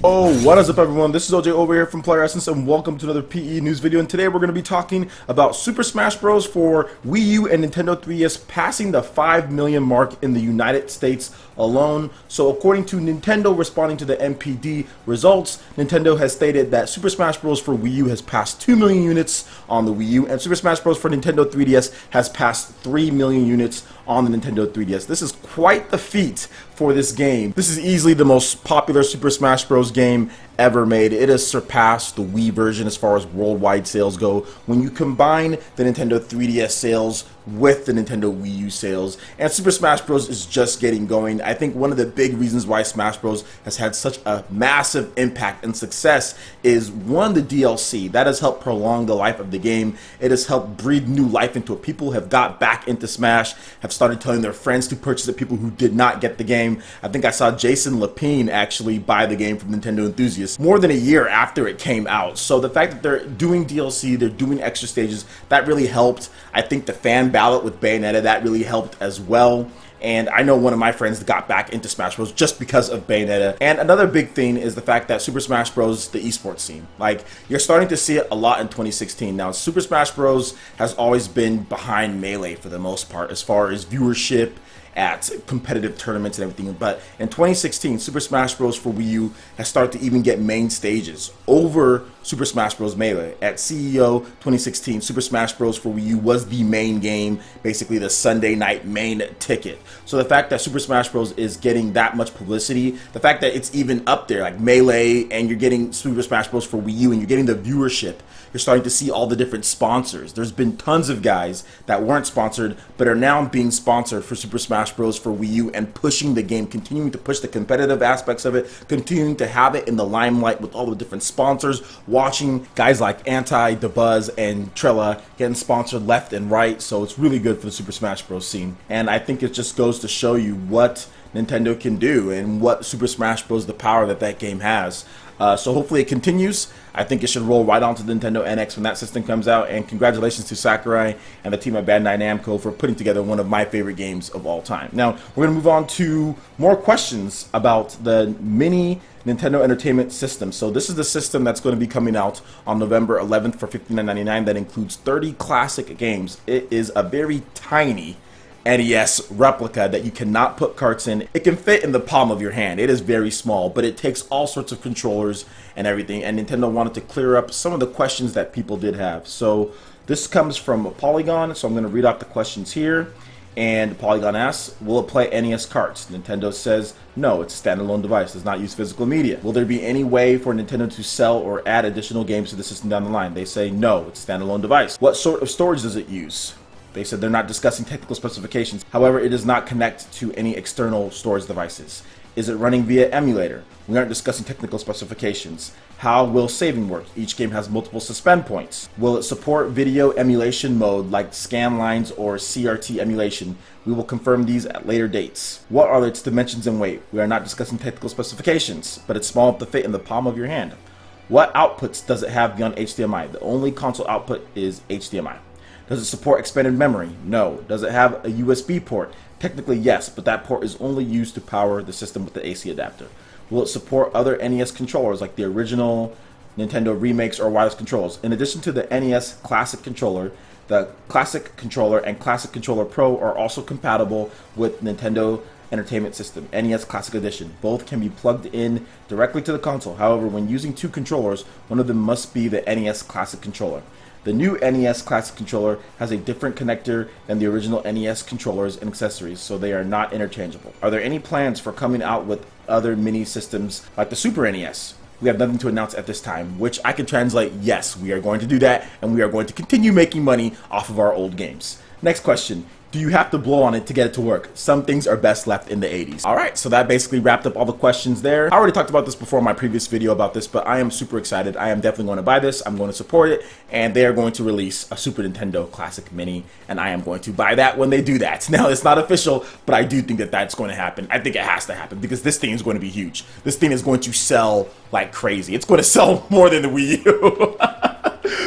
Oh, what is up everyone? This is OJ over here from PlayerEssence and welcome to another PE news video. And today we're going to be talking about Super Smash Bros. For Wii U and Nintendo 3DS passing the 5 million mark in the United States alone. So according to Nintendo responding to the NPD results, Nintendo has stated that Super Smash Bros. For Wii U has passed 2 million units on the Wii U and Super Smash Bros. For Nintendo 3DS has passed 3 million units on the Nintendo 3DS. This is quite the feat for this game. This is easily the most popular Super Smash Bros. Game ever made. It has surpassed the Wii version as far as worldwide sales go when you combine the Nintendo 3DS sales with the Nintendo Wii U sales, and Super Smash Bros. Is just getting going. I think one of the big reasons why Smash Bros. Has had such a massive impact and success is one, the DLC. That has helped prolong the life of the game. It has helped breathe new life into it. People have got back into Smash, have started telling their friends to purchase it, people who did not get the game. I think I saw Jason Lapine actually buy the game from Nintendo Enthusiasts more than a year after it came out. So the fact that they're doing DLC, they're doing extra stages, that really helped. I think the fan ballot with Bayonetta, that really helped as well. And I know one of my friends got back into Smash Bros. Just because of Bayonetta. And another big thing is the fact that Super Smash Bros. The esports scene. Like, you're starting to see it a lot in 2016. Now, Super Smash Bros. Has always been behind Melee for the most part as far as viewership at competitive tournaments and everything, but in 2016 Super Smash Bros. For Wii U has started to even get main stages over Super Smash Bros. Melee. At CEO 2016, Super Smash Bros. For Wii U was the main game, basically the Sunday night main ticket. So the fact that Super Smash Bros. Is getting that much publicity, the fact that it's even up there like Melee, and you're getting Super Smash Bros. For Wii U and you're getting the viewership, you're starting to see all the different sponsors. There's been tons of guys that weren't sponsored but are now being sponsored for Super Smash Bros. For Wii U and pushing the game, continuing to push the competitive aspects of it, continuing to have it in the limelight with all the different sponsors, watching guys like Anti, DeBuzz, and Trella getting sponsored left and right. So it's really good for the Super Smash Bros. Scene. And I think it just goes to show you what Nintendo can do and what Super Smash Bros. The power that that game has. So hopefully it continues. I think it should roll right onto the Nintendo NX when that system comes out. And congratulations to Sakurai and the team at Bandai Namco for putting together one of my favorite games of all time. Now, we're going to move on to more questions about the mini Nintendo Entertainment System. So this is the system that's going to be coming out on November 11th for $59.99. That includes 30 classic games. It is a very tiny NES replica that you cannot put carts in. It can fit in the palm of your hand. It is very small, but it takes all sorts of controllers and everything, and Nintendo wanted to clear up some of the questions that people did have. So this comes from Polygon, so I'm going to read off the questions here. And Polygon asks, will it play NES carts? Nintendo says, no, it's a standalone device, does not use physical media. Will there be any way for Nintendo to sell or add additional games to the system down the line? They say, no, it's a standalone device. What sort of storage does it use? They said they're not discussing technical specifications. However, it does not connect to any external storage devices. Is it running via emulator? We aren't discussing technical specifications. How will saving work? Each game has multiple suspend points. Will it support video emulation mode like scan lines or CRT emulation? We will confirm these at later dates. What are its dimensions and weight? We are not discussing technical specifications, but it's small enough to fit in the palm of your hand. What outputs does it have beyond HDMI? The only console output is HDMI. Does it support expanded memory? No. Does it have a USB port? Technically, yes, but that port is only used to power the system with the AC adapter. Will it support other NES controllers like the original Nintendo remakes or wireless controllers? In addition to the NES Classic Controller, the Classic Controller and Classic Controller Pro are also compatible with Nintendo Entertainment System, NES Classic Edition. Both can be plugged in directly to the console. However, when using two controllers, one of them must be the NES Classic Controller. The new NES Classic Controller has a different connector than the original NES controllers and accessories, so they are not interchangeable. Are there any plans for coming out with other mini systems like the Super NES? We have nothing to announce at this time, which I can translate, yes, we are going to do that, and we are going to continue making money off of our old games. Next question. Do you have to blow on it to get it to work? Some things are best left in the 80s. Alright, so that basically wrapped up all the questions there. I already talked about this before in my previous video about this, but I am super excited. I am definitely going to buy this. I'm going to support it, and they are going to release a Super Nintendo Classic Mini, and I am going to buy that when they do that. Now, it's not official, but I do think that that's going to happen. I think it has to happen because this thing is going to be huge. This thing is going to sell like crazy. It's going to sell more than the Wii U.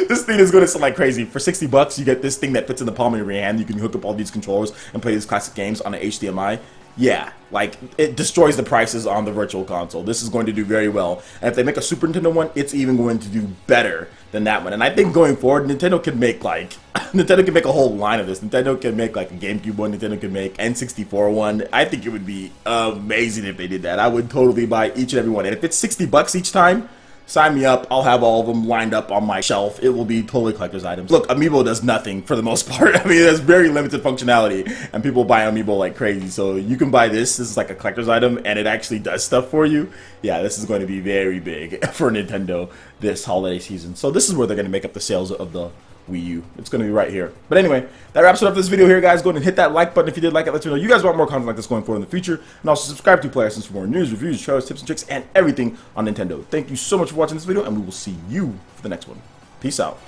This thing is going to sell like crazy. For 60 bucks, you get this thing that fits in the palm of your hand. You can hook up all these controllers and play these classic games on an HDMI. yeah, like it destroys the prices on the virtual console. This is going to do very well. And if they make a Super Nintendo one, it's even going to do better than that one. And I think going forward, Nintendo can make like Nintendo can make a whole line of this. Nintendo can make like a GameCube one. Nintendo can make N64 one. I think it would be amazing if they did that. I would totally buy each and every one. And if it's $60 each time, sign me up. I'll have all of them lined up on my shelf. It will be totally collector's items. Look, Amiibo does nothing for the most part. I mean, it has very limited functionality, and people buy Amiibo like crazy. So you can buy this. This is like a collector's item, and it actually does stuff for you. Yeah, this is going to be very big for Nintendo this holiday season. So this is where they're going to make up the sales of the Wii U. It's going to be right here. But anyway, that wraps it up for this video here, guys. Go ahead and hit that like button if you did like it. Let me know you guys want more content like this going forward in the future. And also subscribe to PlayerEssence for more news, reviews, trailers, tips, and tricks, and everything on Nintendo. Thank you so much for watching this video, and we will see you for the next one. Peace out.